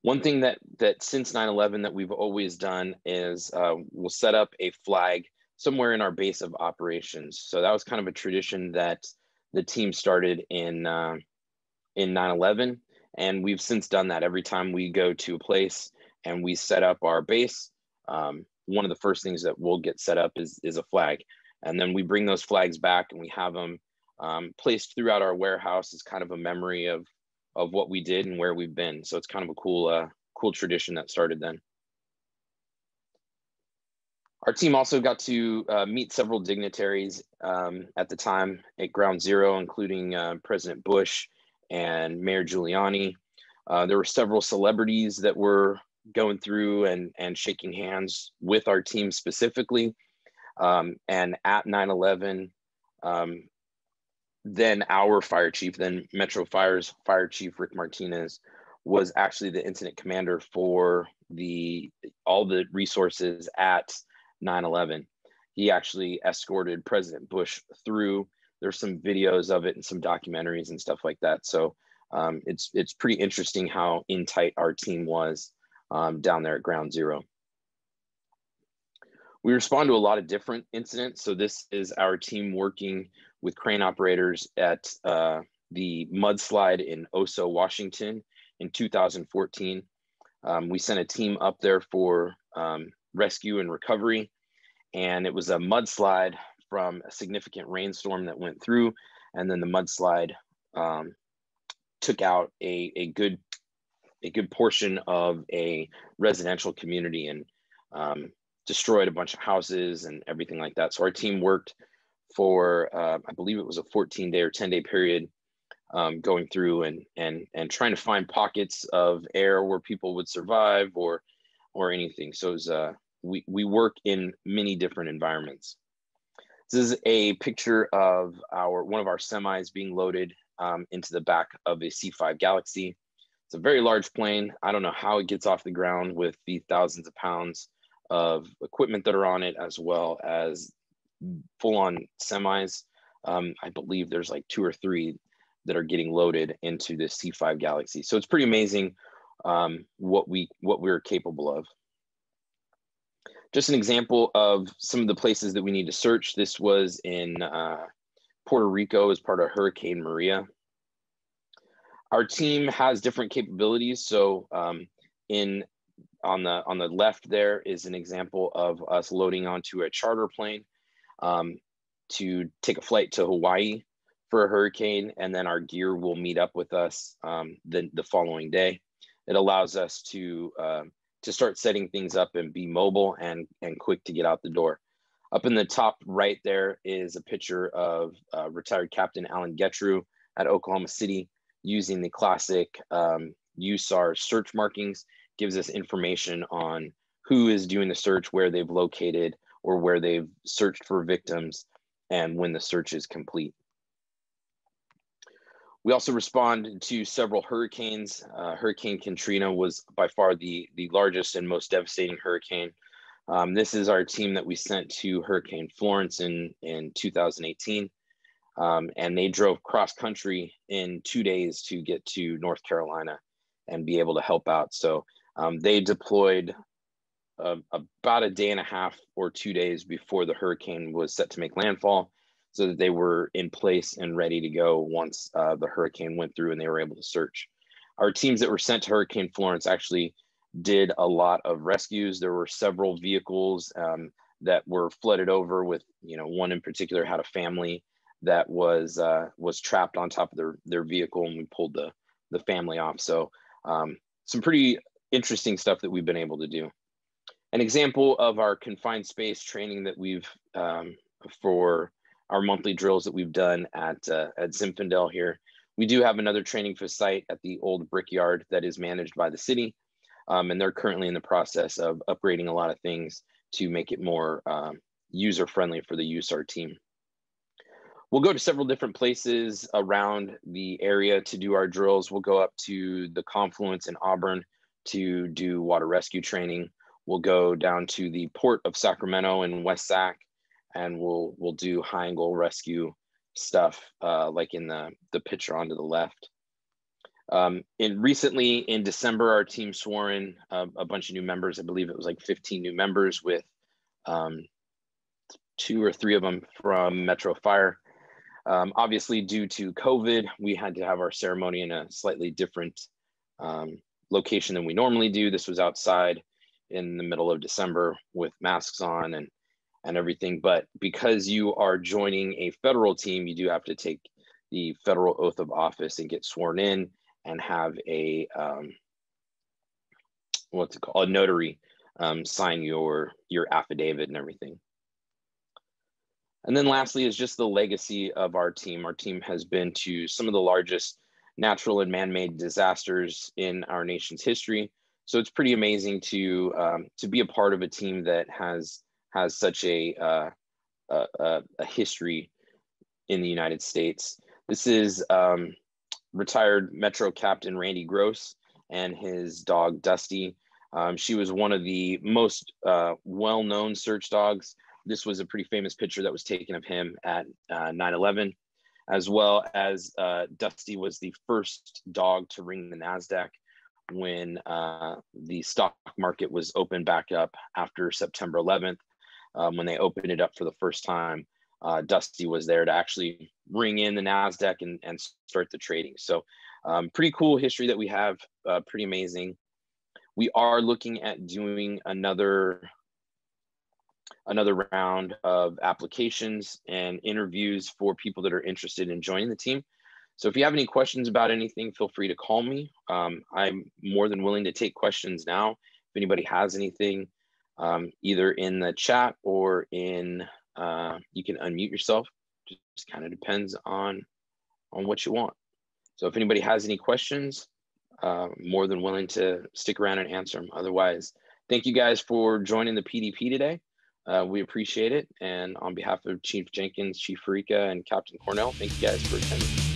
One thing that since 9/11 that we've always done is we'll set up a flag somewhere in our base of operations. So that was kind of a tradition that the team started in 9/11, and we've since done that every time we go to a place and we set up our base. One of the first things that we'll get set up is a flag, and then we bring those flags back and we have them placed throughout our warehouse as kind of a memory of what we did and where we've been. So it's kind of a cool tradition that started then. Our team also got to meet several dignitaries at the time at Ground Zero, including President Bush and Mayor Giuliani. There were several celebrities that were going through and shaking hands with our team specifically. And at 9/11, then our fire chief, then Metro Fire's fire chief, Rick Martinez, was actually the incident commander for all the resources at 9/11. He actually escorted President Bush through. There's some videos of it and some documentaries and stuff like that. So it's pretty interesting how in tight our team was down there at Ground Zero. We respond to a lot of different incidents. So this is our team working with crane operators at the mudslide in Oso, Washington in 2014. We sent a team up there for rescue and recovery, and it was a mudslide from a significant rainstorm that went through, and then the mudslide took out a good portion of a residential community and destroyed a bunch of houses and everything like that. So our team worked for I believe it was a 14-day or 10-day period going through and trying to find pockets of air where people would survive or anything. So it was, we work in many different environments. This is a picture of one of our semis being loaded into the back of a C-5 Galaxy. It's a very large plane. I don't know how it gets off the ground with the thousands of pounds of equipment that are on it, as well as full-on semis. I believe there's like 2 or 3 that are getting loaded into the C5 Galaxy. So it's pretty amazing what we're capable of. Just an example of some of the places that we need to search. This was in Puerto Rico as part of Hurricane Maria. Our team has different capabilities. So on the left there is an example of us loading onto a charter plane to take a flight to Hawaii for a hurricane, and then our gear will meet up with us the following day. It allows us to start setting things up and be mobile and quick to get out the door. Up in the top right there is a picture of retired Captain Alan Getrew at Oklahoma City using the classic USAR search markings. Gives us information on who is doing the search, where they've located, or where they've searched for victims, and when the search is complete. We also respond to several hurricanes. Hurricane Katrina was by far the largest and most devastating hurricane. This is our team that we sent to Hurricane Florence in 2018. And they drove cross country in 2 days to get to North Carolina and be able to help out. So they deployed about a day and a half or 2 days before the hurricane was set to make landfall, so that they were in place and ready to go once the hurricane went through and they were able to search. Our teams that were sent to Hurricane Florence actually did a lot of rescues. There were several vehicles that were flooded over with, one in particular had a family that was trapped on top of their vehicle, and we pulled the family off. So some pretty interesting stuff that we've been able to do. An example of our confined space training that we've for our monthly drills that we've done at Zinfandel here. We do have another training site at the old brickyard that is managed by the city. And they're currently in the process of upgrading a lot of things to make it more user-friendly for the USAR team. We'll go to several different places around the area to do our drills. We'll go up to the confluence in Auburn to do water rescue training. We'll go down to the Port of Sacramento in West Sac, and we'll do high angle rescue stuff like in the picture on to the left. Recently in December, our team swore in a bunch of new members. I believe it was like 15 new members, with 2 or 3 of them from Metro Fire. Obviously, due to COVID, we had to have our ceremony in a slightly different location than we normally do. This was outside in the middle of December with masks on and everything. But because you are joining a federal team, you do have to take the federal oath of office and get sworn in and have a a notary sign your affidavit and everything. And then lastly is just the legacy of our team. Our team has been to some of the largest natural and man-made disasters in our nation's history. So it's pretty amazing to be a part of a team that has such a history in the United States. This is retired Metro Captain Randy Gross and his dog Dusty. She was one of the most well-known search dogs. This was a pretty famous picture that was taken of him at 9/11, as well as Dusty was the first dog to ring the NASDAQ when the stock market was opened back up after September 11th. When they opened it up for the first time, Dusty was there to actually ring in the NASDAQ and start the trading. So pretty cool history that we have, pretty amazing. We are looking at doing another round of applications and interviews for people that are interested in joining the team. So if you have any questions about anything, feel free to call me. I'm more than willing to take questions now. If anybody has anything, either in the chat or in, you can unmute yourself. Just kind of depends on what you want. So if anybody has any questions, more than willing to stick around and answer them. Otherwise, thank you guys for joining the PDP today. We appreciate it. And on behalf of Chief Jenkins, Chief Farica, and Captain Cornell, thank you guys for attending.